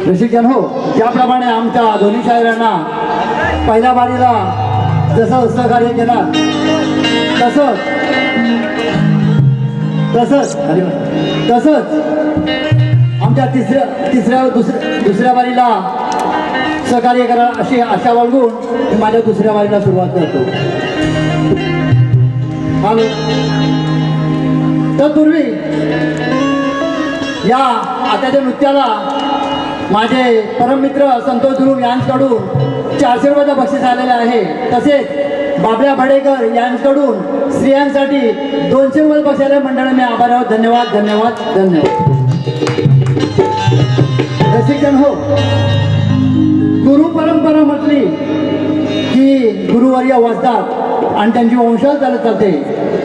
रसिकजन हो, ज्याप्रमाणे आमच्या दोन्ही शाहिरांना पहिल्या बारीला जसं सहकार्य केलं तसंच आमच्या दुसऱ्या बारीला सहकार्य करा अशी आशा बाळगून मी माझ्या दुसऱ्या बारीला सुरुवात करतो. हॅलो. तत्पूर्वी या आताच्या नृत्याला माझे परममित्र संतोष ध्रुव यांच्याकडून 400 रुपयाचं बक्षीस आलेलं आहे. तसेच बाबऱ्या भाडेकर यांच्याकडून स्त्रियांसाठी 200 रुपये बक्षीस आले. मंडळाने मी आभार आहोत. धन्यवाद धन्यवाद धन्यवाद. रसिकजन हो, गुरु परंपरा म्हटली की गुरुवर्य वाचतात आणि त्यांची वंशज चालत चालते.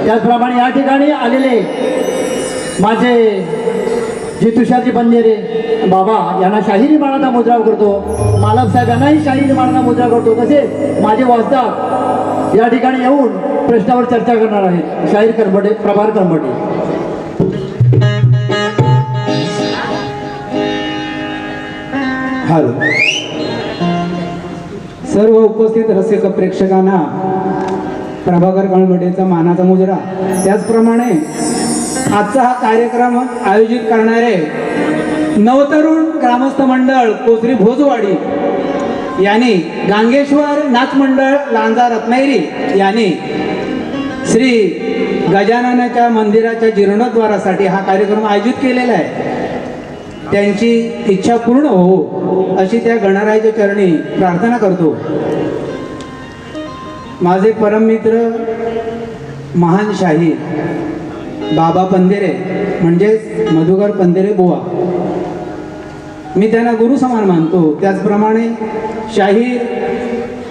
त्याचप्रमाणे या ठिकाणी आलेले माझे जे तुषारजी बंदेरे बाबा यांना शाहिरी मानाचा मुद्राव करतो. मालक साहेब यांनाही शाहिरी मानाचा मुद्रा करतो. तसेच माझे वाचतात या ठिकाणी येऊन प्रश्नावर चर्चा करणार आहेत. शाहीर कर्मटे प्रभार कर्मटे. हॅलो. सर्व उपस्थित रसिक प्रेक्षकांना प्रभाकर कळमटेचा मानाचा मुजरा. त्याचप्रमाणे आजचा हा कार्यक्रम आयोजित करणारे नवतरुण ग्रामस्थ मंडळ कोसरी भोजवाडी यांनी, गांगेश्वर नाच मंडळ लांजा रत्नागिरी यांनी श्री गजाननाच्या मंदिराच्या जीर्णोद्धारासाठी हा कार्यक्रम आयोजित केलेला आहे. त्यांची इच्छा पूर्ण हो अशी त्या गणरायाच्या चरणी प्रार्थना करतो. माझे परममित्र महान शाहीर बाबा पंधेरे म्हणजेच मधुकर पंधेरे बुवा, मी त्यांना गुरु समान मानतो. त्याचप्रमाणे शाहीर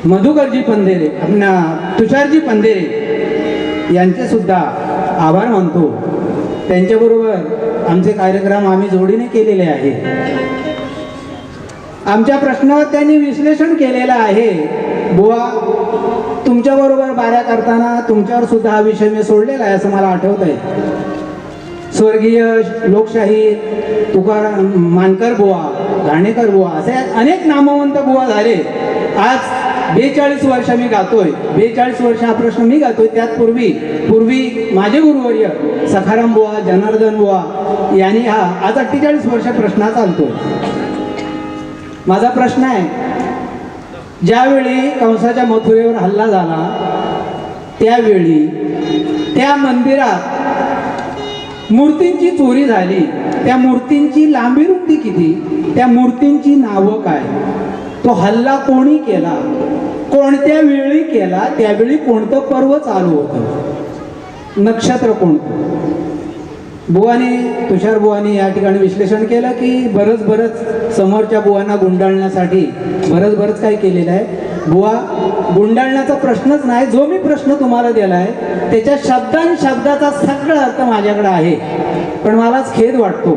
मधुकरजी पंधेरे, तुषारजी पंधेरे यांचे सुद्धा आभार मानतो. त्यांच्याबरोबर आमचे कार्यक्रम आम्ही जोडीने केलेले आहे. आमच्या प्रश्नावर त्यांनी विश्लेषण केलेलं आहे. बुवा, तुमच्याबरोबर बाऱ्या करताना तुमच्यावर सुद्धा हा विषय मी सोडलेला आहे असं मला आठवत आहे. स्वर्गीय लोकशाही तुकाराम मानकर बुवा, घाणेकर बुवा असे अनेक नामवंत बुवा झाले. आज 42 वर्ष मी गातोय. 42 वर्ष हा प्रश्न मी गातोय. त्यात पूर्वी माझे गुरुवर्य सखाराम बुवा, जनार्दन बुवा यांनी हा आज 48 वर्ष प्रश्न चालतोय. माझा प्रश्न आहे, ज्यावेळी कंसाच्या मथुरेवर हल्ला झाला त्यावेळी त्या मंदिरात मूर्तींची चोरी झाली. त्या मूर्तींची लांबी रुंदी किती, त्या मूर्तींची नावं काय, तो हल्ला कोणी केला, कोणत्या वेळी केला, त्यावेळी कोणतं पर्व चालू होतं, नक्षत्र कोणतं. बुवाने, तुषार बुवाने या ठिकाणी विश्लेषण केलं की बरंच समोरच्या बुवांना गुंडाळण्यासाठी बरंच काही केलेलं आहे. बुवा, गुंडाळण्याचा प्रश्नच नाही. जो मी प्रश्न तुम्हाला दिला आहे त्याच्या शब्दाचा सगळा अर्थ माझ्याकडे आहे. पण मलाच खेद वाटतो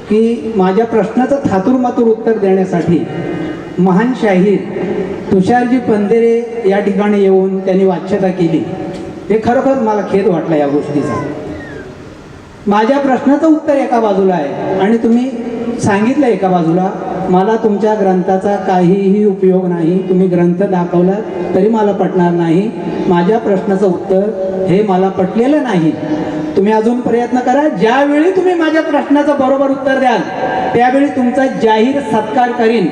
की माझ्या प्रश्नाचं थातूरमातूर उत्तर देण्यासाठी महान शाहीर तुषारजी पंधेरे या ठिकाणी येऊन त्यांनी वाच्यता केली. हे खरोखर मला खेद वाटला या गोष्टीचा. माझ्या प्रश्नाचं उत्तर एका बाजूला आहे आणि तुम्ही सांगितलं एका बाजूला. मला तुमच्या ग्रंथाचा काहीही उपयोग नाही. तुम्ही ग्रंथ दाखवला तरी मला पटणार नाही. माझ्या प्रश्नाचं उत्तर हे मला पटलेलं नाही. तुम्ही अजून प्रयत्न करा. ज्यावेळी तुम्ही माझ्या प्रश्नाचं बरोबर उत्तर द्याल त्यावेळी तुमचा जाहीर सत्कार करीन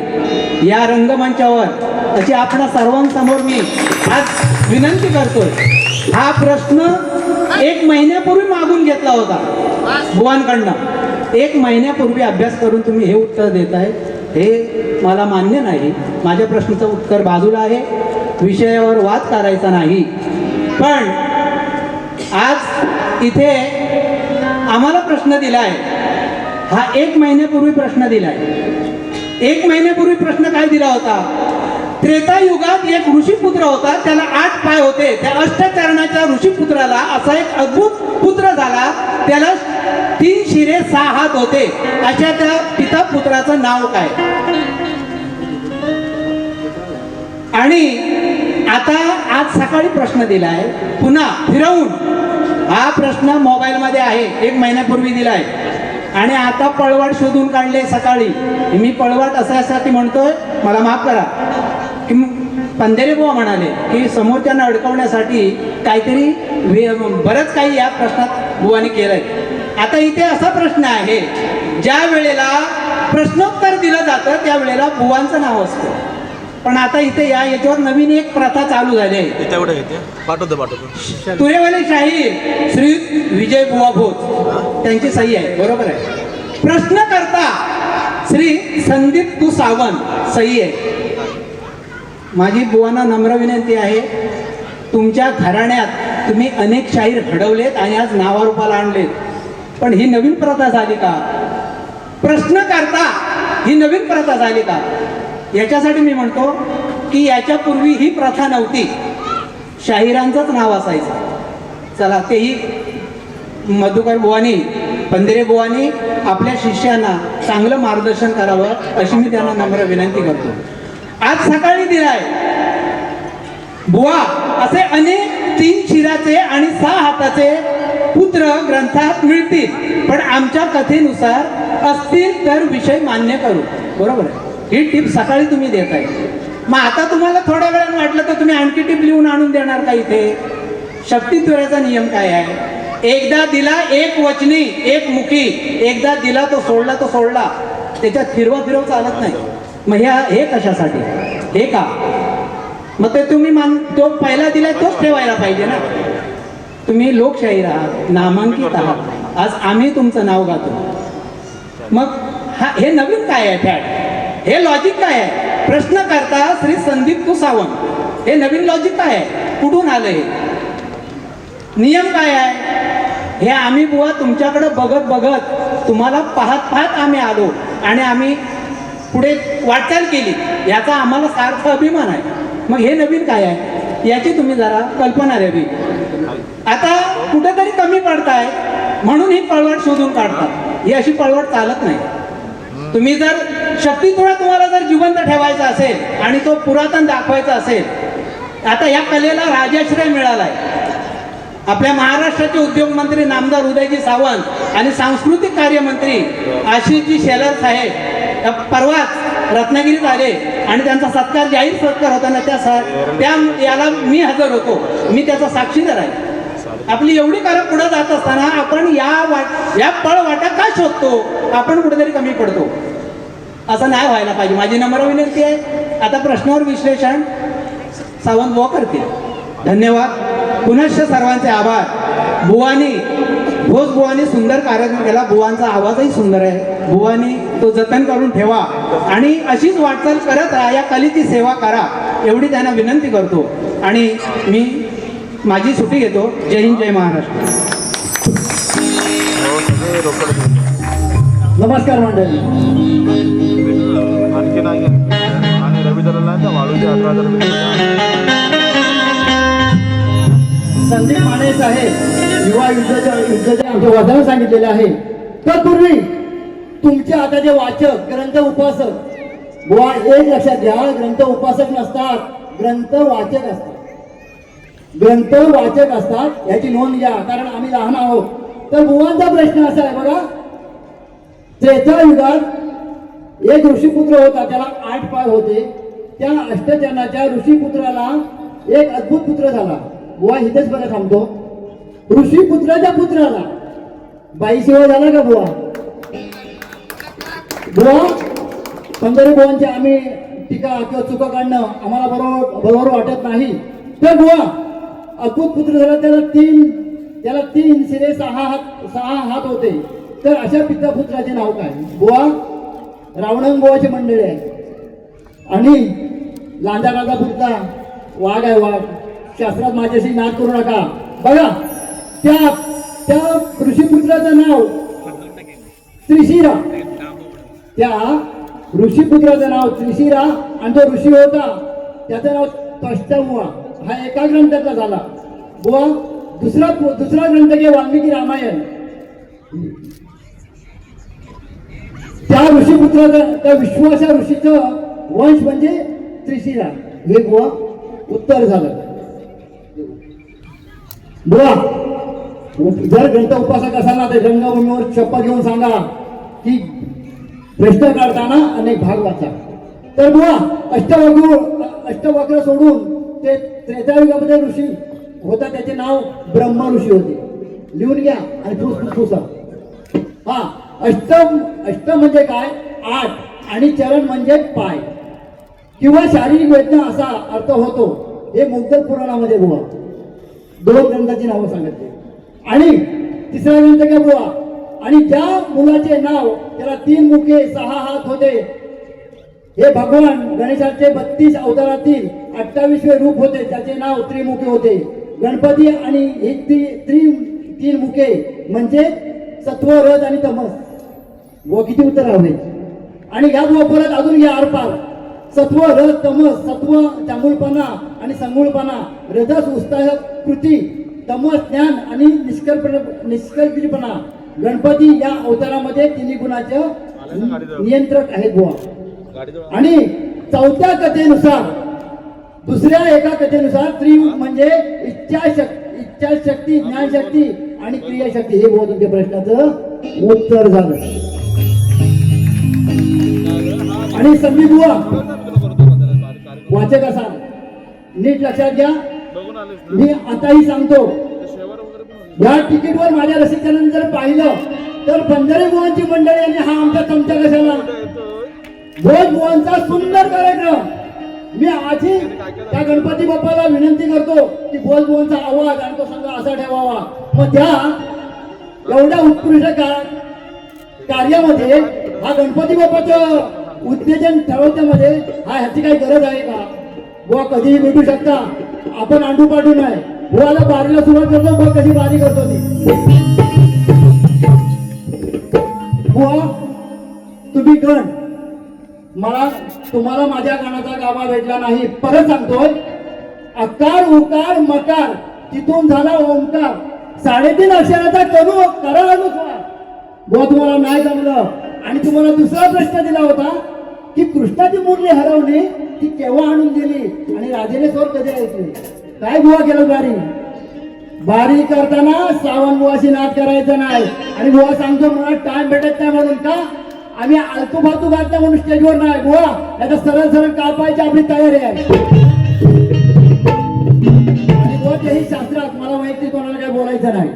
या रंगमंचावर, अशी आपणा सर्वांसमोर मी आज विनंती करतोय. हा प्रश्न 1 महिन्यापूर्वी मागून घेतला होता बुवांकडनं. 1 महिन्यापूर्वी अभ्यास करून तुम्ही हे उत्तर देताय, हे मला मान्य नाही. माझ्या प्रश्नाचं उत्तर बाजूला आहे. विषयावर वाद करायचा नाही. पण आज इथे आम्हाला प्रश्न दिलाय, हा 1 महिन्यापूर्वी प्रश्न दिलाय. 1 महिन्यापूर्वी प्रश्न काय दिला होता? त्रेतायुगात एक ऋषीपुत्र होता, त्याला 8 पाय होते. त्या अष्टचरणाच्या ऋषीपुत्राला असा एक अद्भुत पुत्र झाला, त्याला 3 शिरे 6 हात होते. अशा त्या पिता पुत्राचं नाव काय? आणि आता आज सकाळी प्रश्न दिलाय पुन्हा फिरवून. हा प्रश्न मोबाईलमध्ये आहे, 1 महिन्यापूर्वी दिलाय आणि आता पळवाट शोधून काढले सकाळी. मी पळवाट असायसाठी म्हणतोय, मला माफ करा की पंधेरे बुवा म्हणाले की समोरच्यांना अडकवण्यासाठी काहीतरी बरंच काही या प्रश्नात बुवाने केलंय. आता इथे असा प्रश्न आहे, ज्या वेळेला प्रश्नोत्तर दिलं जातं त्यावेळेला बुवांचं नाव असतं. पण आता इथे याच्यावर नवीन एक प्रथा चालू झाली आहे. तुरेवाले शाहीर श्री विजय बुवा भोज त्यांची सही आहे, बरोबर आहे. प्रश्नकर्ता श्री संदीप तू सावंत सही आहे. माझी बुवांना नम्र विनंती आहे, तुमच्या घराण्यात तुम्ही अनेक शाहीर घडवलेत आणि आज नावारूपाला आणलेत, पण ही नवीन प्रथा झाली का? प्रश्नकर्ता ही नवीन प्रथा झाली का? याच्यासाठी मी म्हणतो की याच्यापूर्वी ही प्रथा नव्हती. शाहिरांचंच नाव असायचं. चला, तेही मधुकर बुवानी, पंधेरे बुवानी आपल्या शिष्यांना चांगलं मार्गदर्शन करावं अशी मी त्यांना नम्र विनंती करतो. आज सकाळी दिलाय बुवा असे अनेक 3 शिराचे आणि 6 हाताचे पुत्र ग्रंथात मिळतील, पण आमच्या कथेनुसार असतील तर विषय मान्य करू. बरोबर आहे. ही टिप सकाळी तुम्ही देताय. मग आता तुम्हाला थोड्या वेळाने वाटलं तर तुम्ही आणखी टीप लिहून आणून देणार का इथे? शक्तित्वयाचा नियम काय आहे? एकदा दिला एक वचनी एक मुखी, एकदा दिला तो सोडला. त्याच्यात फिरव चालत नाही. मग हे कशासाठी? हे का? मग ते तुम्ही तो पहिला दिलाय तोच ठेवायला पाहिजे ना. तुम्ही लोकशाहीर आहात, नामांकित आहात, आज आम्ही तुमचं नाव गातो. मग हे नवीन काय आहे फॅट? हे लॉजिक काय आहे? प्रश्नकर्ता श्री संदीप सावंत, हे नवीन लॉजिक काय आहे? कुठून आलं हे? नियम काय आहे? हे आम्ही बुवा तुमच्याकडे बघत तुम्हाला पाहत आम्ही आलो आणि आम्ही पुढे वाटचाल केली, याचा आम्हाला सार्थ अभिमान आहे. मग हे नवीन काय आहे याची तुम्ही जरा कल्पना द्यावी. आता कुठेतरी कमी पडताय म्हणून ही पळवाट शोधून काढतात. ही अशी पळवाट चालत नाही. तुम्ही जर शक्तितुळा तुम्हाला जर जिवंत ठेवायचा असेल आणि तो पुरातन दाखवायचा असेल, आता या कलेला राजाश्रय मिळालाय. आपल्या महाराष्ट्राचे उद्योगमंत्री नामदार उदयजी सावंत आणि सांस्कृतिक कार्यमंत्री आशिषजी शेलार साहेब परवाच रत्नागिरीत आले आणि त्यांचा सत्कार, जाहीर सत्कार होताना त्या याला मी हजर होतो. मी त्याचा साक्षीदार आहे. आपली एवढी कला पुढे जात असताना आपण या पळवाटा का शोधतो? आपण कुठेतरी कमी पडतो. असं नाही व्हायला पाहिजे. माझी नम्र विनंती आहे. आता प्रश्नावर विश्लेषण सावंत बुवा करतील. धन्यवाद. पुनश्च सर्वांचे आभार. बुवानी सुंदर कार्यक्रम केला. बुवांचा आवाजही सुंदर आहे. बुवानी तो जतन करून ठेवा आणि अशीच वाटचाल करत राहा. या कलेची सेवा करा एवढी त्यांना विनंती करतो आणि मी माझी सुट्टी घेतो. जय हिंद, जय महाराष्ट्र. नमस्कार मंडळी. आणखी नाही आणि रवी दलालांच्या वाळूचे 18,000 संदीप माने साहेब युवा युद्धाच्या आमच्या वादाला सांगितलेलं आहे. तत्पूर्वी तुमचे आता जे वाचक, ग्रंथ उपासक, बुवा एक लक्षात घ्या, ग्रंथ उपासक नसतात, ग्रंथ वाचक असतात. ग्रंथ वाचक असतात याची नोंद घ्या, कारण आम्ही लहान आहोत. तर बुवांचा प्रश्न असा आहे बघा. त्रेता युगात एक ऋषीपुत्र होता, त्याला 8 पाय होते. त्या अष्टचनाच्या ऋषीपुत्राला एक अद्भुत पुत्र झाला. बुवा इथेच बरं थांबतो. ऋषीपुत्राच्या पुत्राला बाईशिवाय झाला का बुवा? बुवा पंढरी बुवांची आम्ही टीका किंवा चुका काढणं आम्हाला बरोबर वाटत नाही. तर बुवा अद्भुत पुत्र झाला. त्याला तीन शिरे 6 हात होते. तर अशा पिता पुत्राचे नाव काय? बुवा रावणंग बुवाची मंडळी आहे आणि लांजा पुरता वाघ आहे. वाघ शास्त्रात माझ्याशी नाद करू नका. बघा त्या ऋषीपुत्राचं नाव त्रिशिरा. त्या ऋषीपुत्राचं नाव त्रिशिरा आणि तो ऋषी होता त्याचं नाव त्वष्टबुवा. हा एका ग्रंथातला झाला. बुवा दुसरा ग्रंथ घे, वाल्मिकी रामायण. त्या ऋषीपुत्राचं, त्या विश्वासा ऋषीचं वंश म्हणजे त्रिशिरा. हे बुवा उत्तर झालं. बुवा जर ग्रंथ उपासक असाल ना तर रंगभूमीवर शपथ घेऊन सांगा की प्रश्न काढताना अनेक भाग वाचा. तर बुवा अष्टवक्र सोडून ते त्रेतायुगामध्ये ऋषी होता, त्याचे नाव ब्रह्म ऋषी होते. लिहून घ्या आणि फुसफुसा. हा अष्ट म्हणजे काय? 8 आणि चरण म्हणजे पाय किंवा शारीरिक वेदना असा अर्थ होतो. हे मुद्गल पुराणामध्ये बुवा 2 ग्रंथाची नावं सांगितली. आणि तिसरा ग्रंथ काय बुवा? आणि ज्या मुलाचे नाव त्याला 3 मुखे 6 हात होते, हे भगवान गणेशाचे 32 अवतारातील 28वे रूप होते, त्याचे नाव त्रिमुखे होते. गणपती आणि ही 3 मुखे म्हणजे सत्व, रज आणि तमस. व किती उत्तर हवे? आणि या परत अजून घ्या आरपार. सत्व, रज, तमस. सत्व चांगुलपणा आणि संगुळपणा, रजस उत्साह कृती, तमस ज्ञान आणि निष्कल्पीपणा. गणपती या अवतारामध्ये 3 गुणाचे नियंत्रक आहेत बुवा. आणि 4थ्या कथेनुसार, दुसऱ्या एका कथेनुसार त्रियुग म्हणजे इच्छाशक्ती, ज्ञानशक्ती आणि क्रियाशक्ती. हे बुवा तुमच्या प्रश्नाचं उत्तर झालं. आणि संदीप बुवा वाचक असाल नीट लक्षात घ्या. बघून आलेस ना मी आताही सांगतो, ते शेवार वगैरे पण होते. या तिकीटवर माझ्या रसिकांनी जर पाहिलं तर बंजारे बुवांची मंडळी आणि हा आमचा चमचा कशाला येतोय. भोज बुवांचा सुंदर कार्यक्रम. मी आजही त्या गणपती बाप्पाला विनंती करतो की भोज बुवांचा आवाज आणि तो संघ असा ठेवावा. मग त्या एवढ्या उत्कृष्ट कार्यामध्ये हा गणपती बाप्पाचं उत्तेजन ठरवण्यामध्ये ह्याची काही गरज आहे का? बुवा कधीही भेटू शकता, आपण आंडू पाडू नये. बुवाला बारीला सुरुवात करतो, बुवा कशी बारी करतो ती. बुवा तुम्ही गण, मला तुम्हाला माझ्या गाण्याचा गाभा भेटला नाही. परत सांगतोय, अकार उकार मकार तिथून झाला ओंकार, 3.5 अक्षराचा करू करा अनुस्वार. बुवा तुम्हाला नाही जमलं. आणि तुम्हाला दुसरा प्रश्न दिला होता की कृष्णाची मुरली हरवली ती केव्हा आणून दिली आणि राजेने स्वर कधी ऐकले. काय बुवा केलं बारी? बारी करताना सावन बुवाशी नाद करायचा नाही. आणि बुवा सांगतो मला टाइम भेटत नाही म्हणून का? आम्ही आलतू फालतू घातला म्हणून स्टेजवर नाही. बुवा याचा सरळ सरळ कापायची आपली तयारी आहे. आणि बुवा तेही शास्त्रात, मला वैयक्तिक कोणाला काही बोलायचं नाही.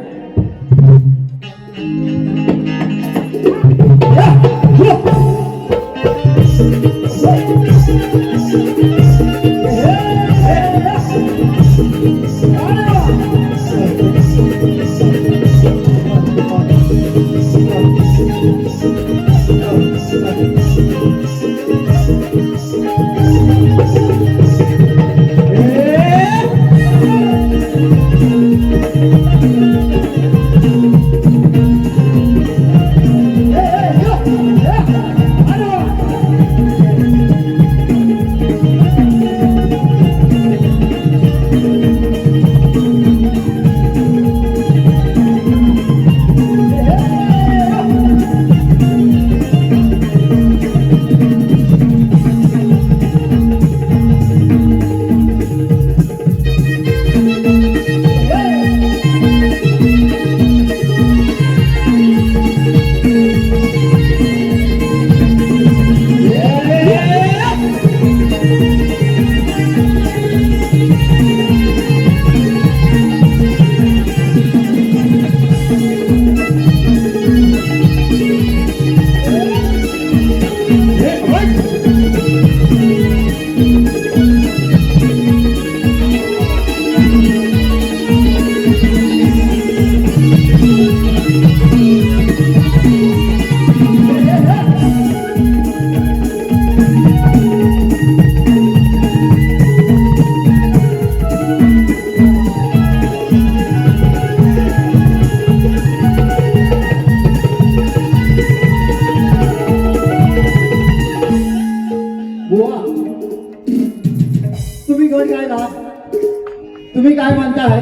तुम्ही काय म्हणताय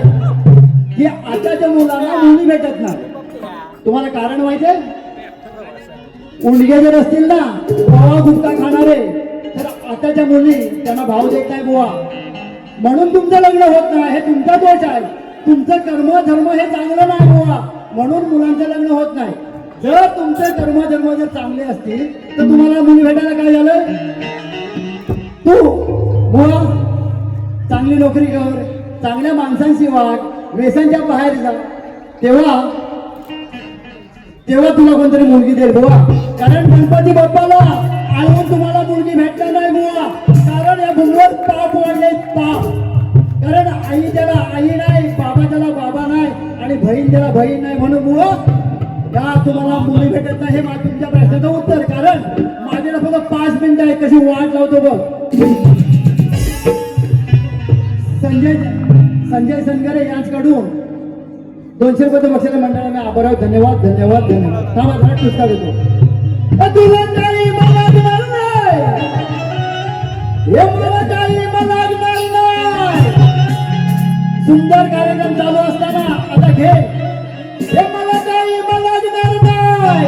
की आताच्या मुलांना मुली भेटत नाही. तुम्हाला कारण माहितीये? उंडगे जर असतील ना पोहा गुटखा खाणारे, तर आताच्या मुली त्यांना भाव देत नाही बुवा. म्हणून तुमचं लग्न होत नाही. हे तुमचा दोष आहे. तुमचं कर्म धर्म हे चांगलं नाही बुवा, म्हणून मुलांचं लग्न होत नाही. जर तुमचे कर्म धर्म जर चांगले असतील तर तुम्हाला मुली भेटायला काय झालं? तू बुवा चांगली नोकरी कर, चांगल्या माणसांशी वाग, व्यसनच्या बाहेर जा, तेव्हा तुला कोणतरी मुलगी देईल बुवा. कारण गणपती बाप्पाला आळवून तुम्हाला मुलगी भेटणार नाही बुवा. कारण या भूमीवर पाप वाढले, पाप. कारण आई त्याला आई नाही, बाबा त्याला बाबा नाही आणि बहीण त्याला बहीण नाही, म्हणून बुवा या तुम्हाला मुली भेटत नाही. हे माझं तुमच्या प्रश्नाचं उत्तर. कारण माझ्याला फक्त 5 मिनिटं आहे, कशी वाट लावतो बघ. संजय सनगरे यांच्याकडून 200 रुपये बक्षीस मंडळाला मी आभार आहे. धन्यवाद धन्यवाद धन्यवाद. थांबा जरा पुरस्कार देतो. तुला काही मला लागणार नाही, हे मला काही मला लागणार नाही. सुंदर कार्यक्रम चालू असताना आता घे. हे मला काही मला लागणार नाही,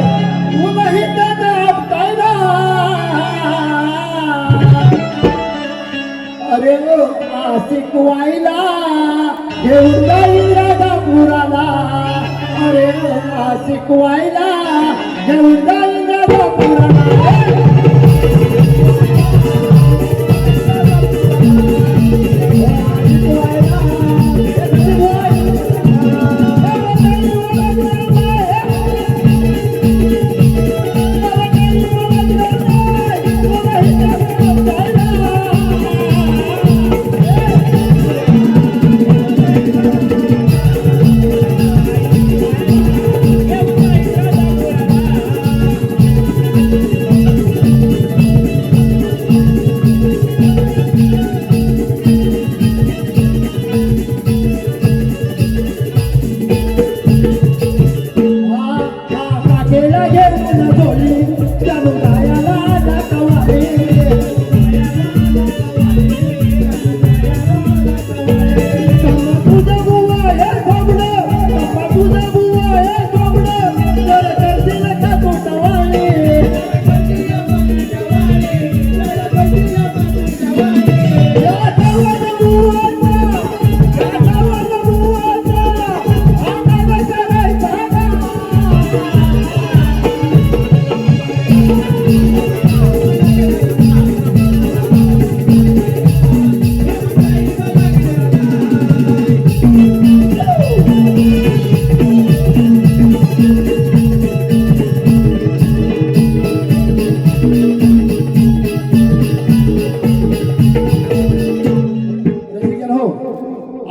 तुलाही त्याचा हप्ताय ना. अरे आशिक वाईला घेऊन जाईल राजापुराला. अरे आशिक वाईला घेऊन जाईल राजापुराला.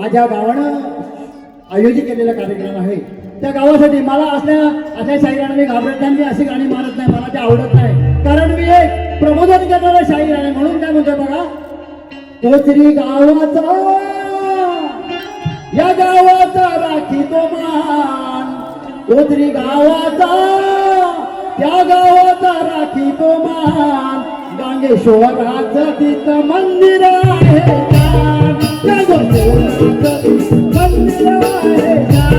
आज या गावानं आयोजित केलेला कार्यक्रम आहे. त्या गावासाठी मला अशा शाहीर मी घाबरत नाही, मी अशी गाणी मारत नाही, मला ते आवडत नाही. कारण मी एक प्रबोधन करणारा शाहीर आहे. म्हणून काय म्हणतोय बघा, तोचरी गावाचा या गावाचा राखी तो मान, तोचरी गावाचा त्या गावाचा राखी तो मान, गांगेश्वराचं तिथं मंदिर आहे छान, गांगेश्वराचं मंदिर आहे छान.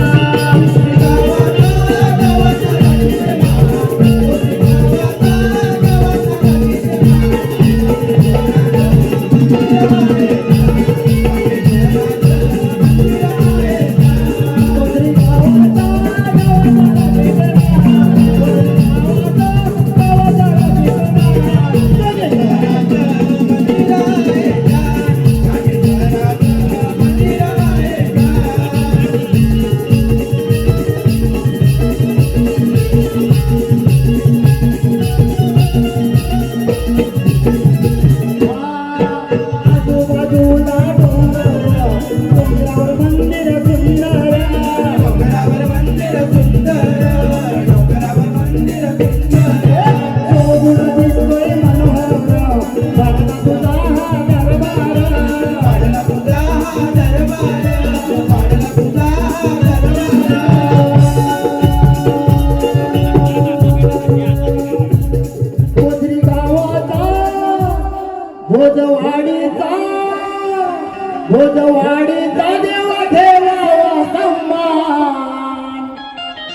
भोजवाडीचा देवा ठेवावा सन्मान,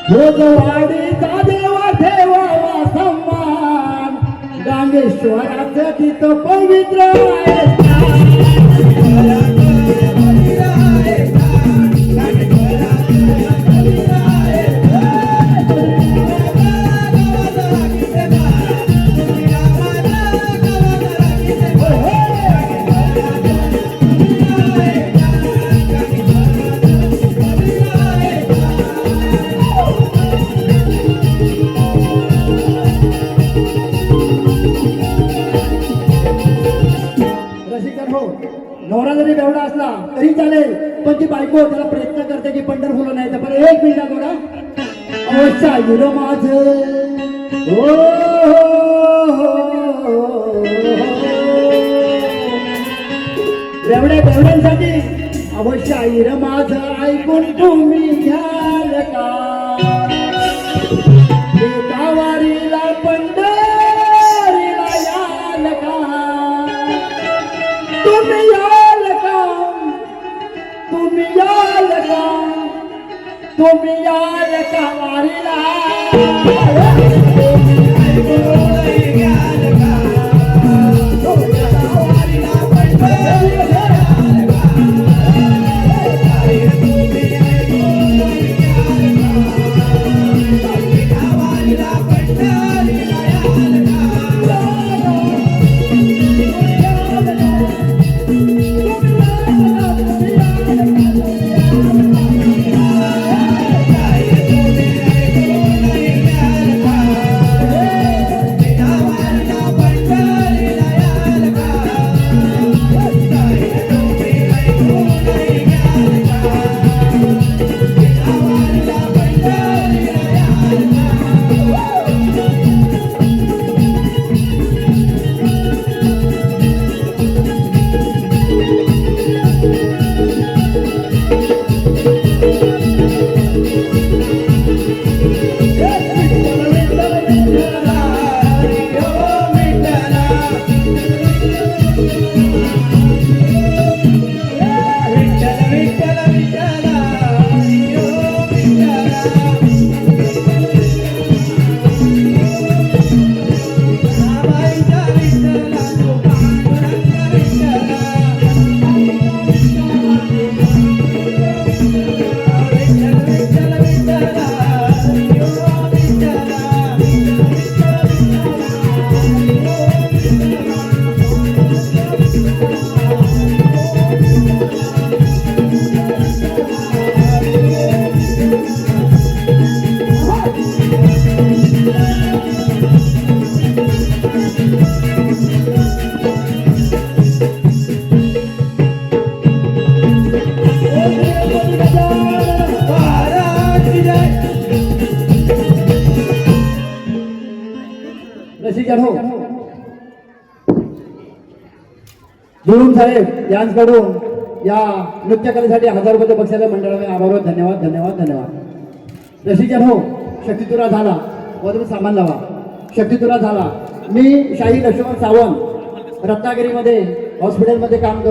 भोजवाडीचा देवा ठेवावा सन्मान, गांगेश्वराचं तिथं पवित्र आहे. नवरा जरी बेवडा असला तरी चालेल, पण ती बायको त्याला प्रयत्न करते की पंढरपूरला नाही तर. पण एक मिनिट बघा, अवश्य हिरो माझ बेवड्यांसाठी अवश्य हिर माझ ऐकून तुम्ही घ्याल का, एका वारीला पंढरीला याल का, तुम्ही याल का, तुम्ही याल का, तुम्ही याल का वारीला. रसिकजन हो, जुळूम साहेब यांच्याकडून या नृत्यकलेसाठी 1000 रुपये बक्षाला मंडळाने आभार, धन्यवाद धन्यवाद धन्यवाद. रसिकजन हो, शक्तितुरा झाला, वरून सामान लावा. शक्तितुरा झाला. मी शाही लक्ष्मण सावंत रत्नागिरीमध्ये हॉस्पिटलमध्ये काम करतो.